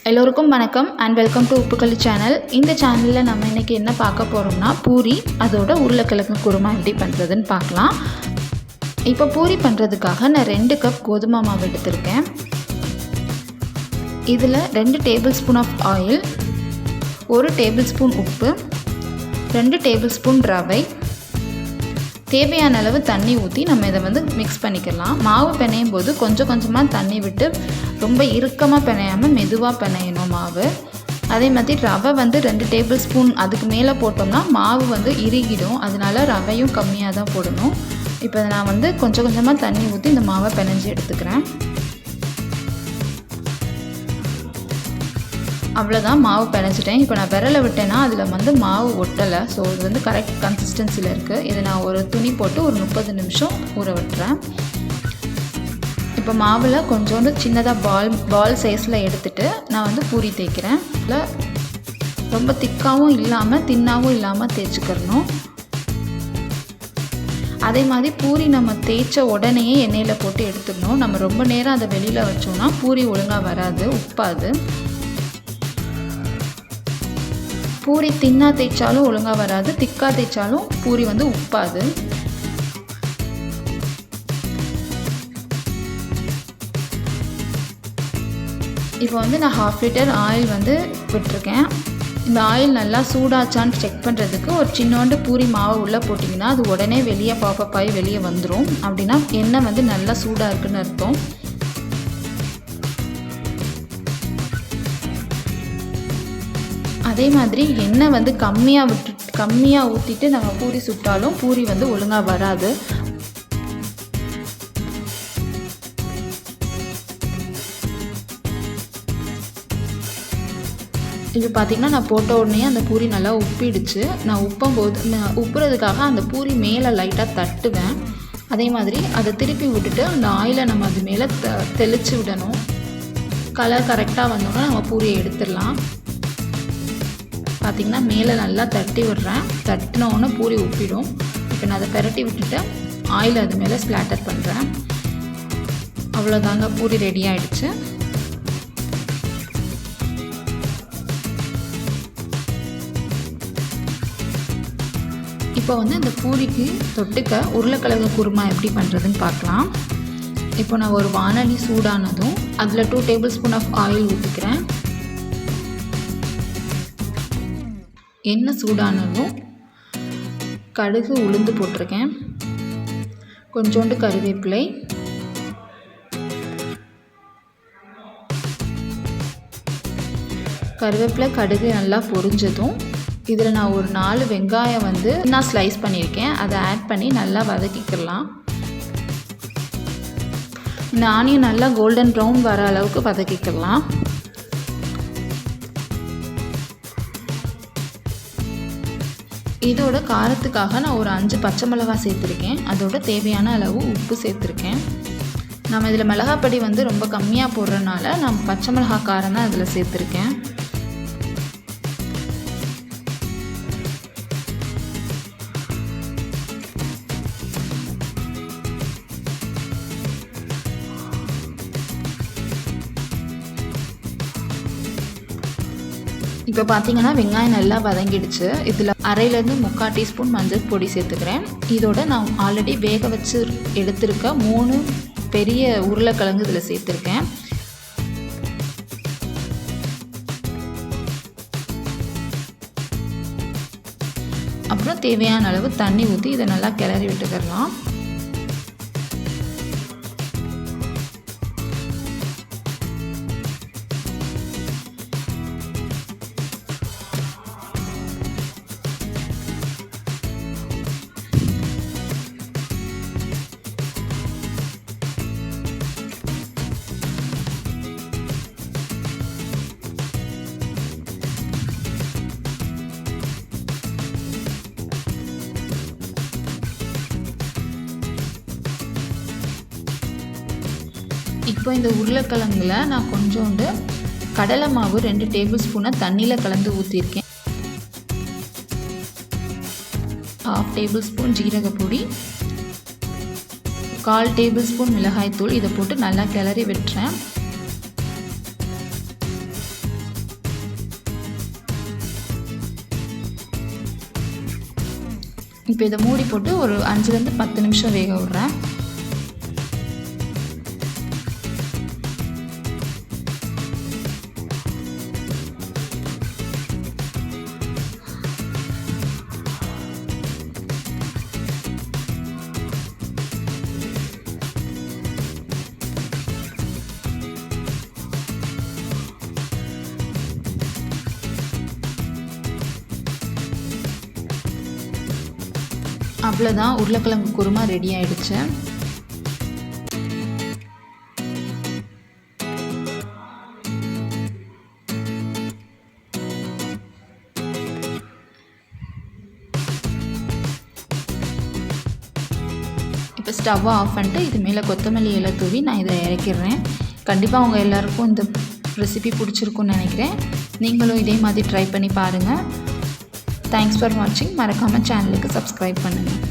எல்லோருக்கும் வணக்கம் and welcome to உப்புக்கல்லு channel. இந்த சேனலில் நம்ம இன்றைக்கி என்ன பார்க்க போகிறோம்னா பூரி, அதோட உருளைக்கிழங்கு குருமா எப்படி பண்ணுறதுன்னு பார்க்கலாம். இப்போ பூரி பண்ணுறதுக்காக நான் 2 கப் கோதுமை மாவு எடுத்திருக்கேன். இதில் 2 tablespoon of oil, 1 tablespoon உப்பு, 2 டேபிள் ஸ்பூன் ரவை, தேவையான அளவு தண்ணி ஊற்றி நம்ம இதை மிக்ஸ் பண்ணிக்கலாம். மாவு பிணையும் போது கொஞ்சம் கொஞ்சமாக தண்ணி விட்டு ரொம்ப இறுக்கமாக பிணையாமல் மெதுவாக பிணையணும் மாவு. அதே மாதிரி ரவை 2 டேபிள் ஸ்பூன் அதுக்கு மேலே போட்டோம்னா மாவு இறுகிடும். அதனால ரவையும் கம்மியாக தான் போடணும். இப்போ நான் கொஞ்சம் கொஞ்சமாக தண்ணி ஊற்றி இந்த மாவை பிணைஞ்சி எடுத்துக்கிறேன். அவ்வளோதான், மாவு பிணைச்சிட்டேன். இப்போ நான் விரலை விட்டேன்னா அதில் மாவு ஒட்டலை. ஸோ இது கரெக்ட் கன்சிஸ்டன்சியில் இருக்குது. இதை நான் ஒரு துணி போட்டு ஒரு 30 நிமிஷம் ஊற விட்டுறேன். இப்போ மாவில் கொஞ்சோண்டு சின்னதாக பால் சைஸில் எடுத்துகிட்டு நான் பூரி தேய்க்கிறேன். இல்லை ரொம்ப திக்காகவும் இல்லாமல் தின்னாகவும் இல்லாமல் தேய்ச்சிக்கிறணும். அதே மாதிரி பூரி நம்ம தேய்ச்ச உடனேயே எண்ணெயில் போட்டு எடுத்துக்கணும். நம்ம ரொம்ப நேரம் அதை வெளியில் வச்சோம்னா பூரி ஒழுங்காக வராது, உப்பாது. பூரி தின்னா தேய்ச்சாலும் ஒழுங்காக வராது, திக்காக தேய்ச்சாலும் பூரி உப்பாது. இப்போ நான் 1/2 லிட்டர் ஆயில் விட்டுருக்கேன். இந்த ஆயில் நல்லா சூடாச்சான்னு செக் பண்ணுறதுக்கு ஒரு சின்னோண்டு பூரி மாவை உள்ளே போட்டிங்கன்னா அது உடனே வெளியே பாப்பப் ஆகி வெளியே வந்துடும். அப்படின்னா எண்ணெய் நல்லா சூடாக இருக்குன்னு அர்த்தம். அதே மாதிரி எண்ணெய் கம்மியாக ஊற்றிட்டு நம்ம பூரி சுட்டாலும் பூரி ஒழுங்காக வராது. இப்போ பார்த்திங்கன்னா நான் போட்ட உடனே அந்த பூரி நல்லா உப்பிடுச்சு. நான் உப்புறதுக்காக அந்த பூரி மேலே லைட்டாக தட்டுவேன். அதே மாதிரி அதை திருப்பி விட்டுட்டு அந்த ஆயிலை நம்ம அது மேலே தெளித்து விடணும். கலர் கரெக்டாக வந்தோன்னா நம்ம பூரியை எடுத்துடலாம். பார்த்திங்கன்னா மேலே நல்லா தட்டி விடுறேன். தட்டினோன்னு பூரி உப்பிடும். இப்போ நான் அதை பெரட்டி விட்டுட்டு ஆயில் அது மேலே ஸ்ப்ளாட்டர் பண்ணுறேன். அவ்வளோதாங்க, பூரி ரெடி ஆகிடுச்சு. இப்போ இந்த பூரிக்கு தொட்டுக்க உருளைக்கிழங்கு குருமா எப்படி பண்ணுறதுன்னு பார்க்கலாம். இப்போ நான் ஒரு வானலி சூடானதும் அதில் 2 டேபிள் ஸ்பூன் ஆஃப் ஆயில் ஊற்றிக்கிறேன். எண்ணெய் சூடானதும் கடுகு உளுந்து போட்டிருக்கேன். கொஞ்சோண்டு கருவேப்பிலை, கடுகு நல்லா பொரிஞ்சதும் இதில் நான் ஒரு 4 வெங்காயம் நான் ஸ்லைஸ் பண்ணியிருக்கேன். அதை ஆட் பண்ணி நல்லா வதக்கிக்கலாம். இந்த ஆனியன் நல்லா கோல்டன் ப்ரௌன் வர அளவுக்கு வதக்கிக்கலாம். இதோட காரத்துக்காக நான் ஒரு 5 பச்சை மிளகாய் சேர்த்துருக்கேன். அதோட தேவையான அளவு உப்பு சேர்த்துருக்கேன். நம்ம இதில் மிளகாப்பொடி ரொம்ப கம்மியாக போடுறதுனால நான் பச்சை மிளகாய் காரம் தான் இதில் சேர்த்துருக்கேன். இப்போ பார்த்தீங்கன்னா வெங்காயம் நல்லா வதங்கிடுச்சு. இதில் 1/2லேருந்து 3/4 டீஸ்பூன் மஞ்சள் பொடி சேர்த்துக்கிறேன். இதோட நான் ஆல்ரெடி வேக வச்சு எடுத்திருக்க 3 பெரிய உருளைக்கிழங்கு இதில் சேர்த்துருக்கேன். அப்புறம் தேவையான அளவு தண்ணி ஊற்றி இதை நல்லா கிளறி விட்டுக்கிறலாம். இப்போ இந்த உருளைக்கிழங்குல நான் கொஞ்சோண்டு கடலை மாவு 2 டேபிள் ஸ்பூனை தண்ணியில் கலந்து ஊற்றிருக்கேன். 1/2 டேபிள் ஸ்பூன் ஜீரகப்பொடி, 1/4 டேபிள் ஸ்பூன் மிளகாய்த்தூள். இதை போட்டு நல்லா கிளறி விட்டுறேன். இப்போ இதை மூடி போட்டு ஒரு 5லேருந்து 10 நிமிஷம் வேக விட்றேன். அவ்வளோதான், உருளைக்கிழங்கு குருமா ரெடி ஆகிடுச்சு. இப்போ ஸ்டவ்வை ஆஃப் பண்ணிட்டு இது மேலே கொத்தமல்லி இலை தூவி நான் இதை இறக்கிடுறேன். கண்டிப்பாக அவங்க எல்லாருக்கும் இந்த ரெசிபி பிடிச்சிருக்குன்னு நினைக்கிறேன். நீங்களும் இதே மாதிரி ட்ரை பண்ணி பாருங்கள். தேங்க்ஸ் ஃபார் வாட்சிங். மறக்காமல் சேனலுக்கு சப்ஸ்கிரைப் பண்ணுங்கள்.